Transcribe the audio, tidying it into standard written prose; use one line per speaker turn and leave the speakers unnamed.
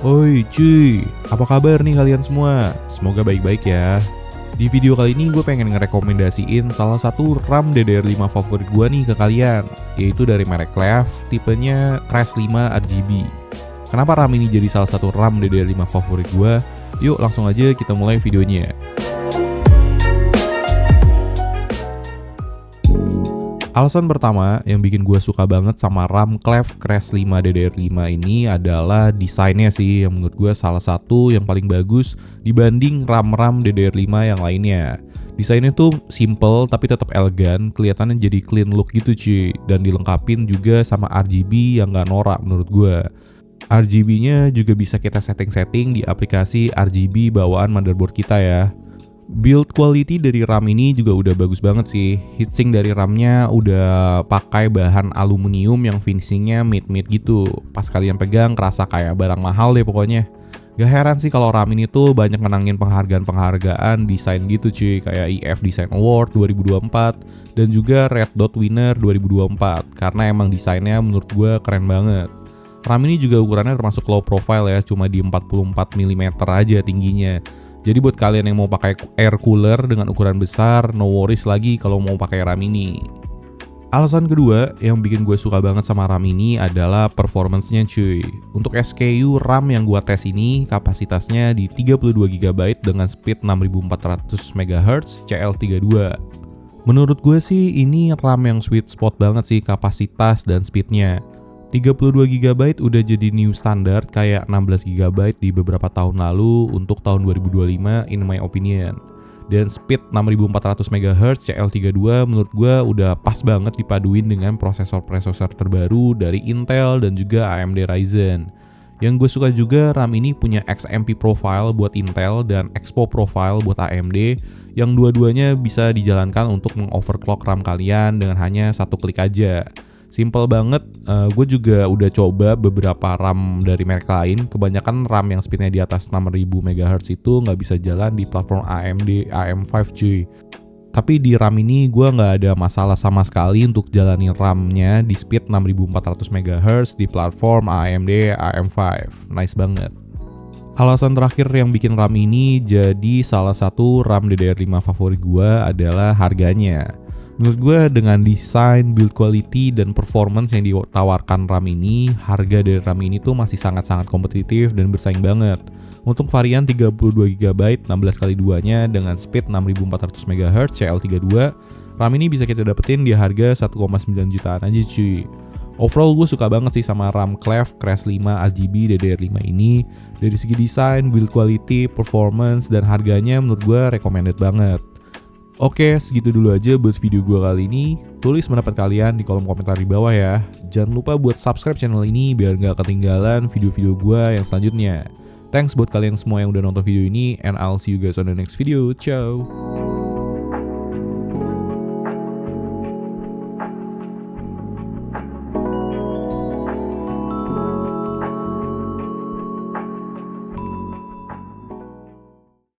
Oi cuy, apa kabar nih kalian semua? Semoga baik-baik ya. Di video kali ini gue pengen ngerekomendasiin salah satu RAM DDR5 favorit gue nih ke kalian, yaitu dari merek Clef, tipenya Crash 5 RGB. Kenapa RAM ini jadi salah satu RAM DDR5 favorit gue? Yuk langsung aja kita mulai videonya. Alasan pertama yang bikin gue suka banget sama RAM Clef Crash 5 DDR5 ini adalah desainnya sih, yang menurut gue salah satu yang paling bagus dibanding RAM-RAM DDR5 yang lainnya. Desainnya tuh simple tapi tetap elegan, kelihatannya jadi clean look gitu cuy, dan dilengkapin juga sama RGB yang gak norak menurut gue. RGB-nya juga bisa kita setting-setting di aplikasi RGB bawaan motherboard kita ya. Build quality dari RAM ini juga udah bagus banget sih. Heatsink dari RAM-nya udah pakai bahan aluminium yang finishingnya mid-mid gitu. Pas kalian pegang kerasa kayak barang mahal deh pokoknya. Gak heran sih kalau RAM ini tuh banyak menangin penghargaan-penghargaan desain gitu cuy, kayak IF Design Award 2024 dan juga Red Dot Winner 2024, karena emang desainnya menurut gue keren banget. RAM ini juga ukurannya termasuk low profile ya, cuma di 44 mm aja tingginya. Jadi buat kalian yang mau pakai air cooler dengan ukuran besar, no worries lagi kalau mau pakai RAM ini. Alasan kedua yang bikin gue suka banget sama RAM ini adalah performance-nya cuy. Untuk SKU RAM yang gue tes ini kapasitasnya di 32GB dengan speed 6400 MHz CL32. Menurut gue sih ini RAM yang sweet spot banget sih kapasitas dan speednya. 32GB udah jadi new standard kayak 16GB di beberapa tahun lalu untuk tahun 2025 in my opinion. Dan speed 6400 MHz CL32 menurut gue udah pas banget dipaduin dengan prosesor-prosesor terbaru dari Intel dan juga AMD Ryzen. Yang gue suka juga RAM ini punya XMP profile buat Intel dan Expo profile buat AMD, yang dua-duanya bisa dijalankan untuk mengoverclock RAM kalian dengan hanya satu klik aja. Simple banget, gue juga udah coba beberapa RAM dari merek lain. Kebanyakan RAM yang speednya di atas 6000 MHz itu nggak bisa jalan di platform AMD AM5 cuy. Tapi di RAM ini gue nggak ada masalah sama sekali untuk jalanin RAM-nya di speed 6400 MHz di platform AMD AM5. Nice banget. Alasan terakhir yang bikin RAM ini jadi salah satu RAM DDR5 favorit gue adalah harganya. Menurut gue dengan desain, build quality, dan performance yang ditawarkan RAM ini, harga dari RAM ini tuh masih sangat-sangat kompetitif dan bersaing banget. Untuk varian 32GB 16x2-nya dengan speed 6400 MHz CL32, RAM ini bisa kita dapetin di harga 1,9 jutaan aja cuy. Overall gue suka banget sih sama RAM Clef Crash 5 RGB DDR5 ini. Dari segi desain, build quality, performance, dan harganya menurut gue recommended banget. Oke, segitu dulu aja buat video gue kali ini. Tulis pendapat kalian di kolom komentar di bawah ya. Jangan lupa buat subscribe channel ini biar gak ketinggalan video-video gue yang selanjutnya. Thanks buat kalian semua yang udah nonton video ini, and I'll see you guys on the next video. Ciao!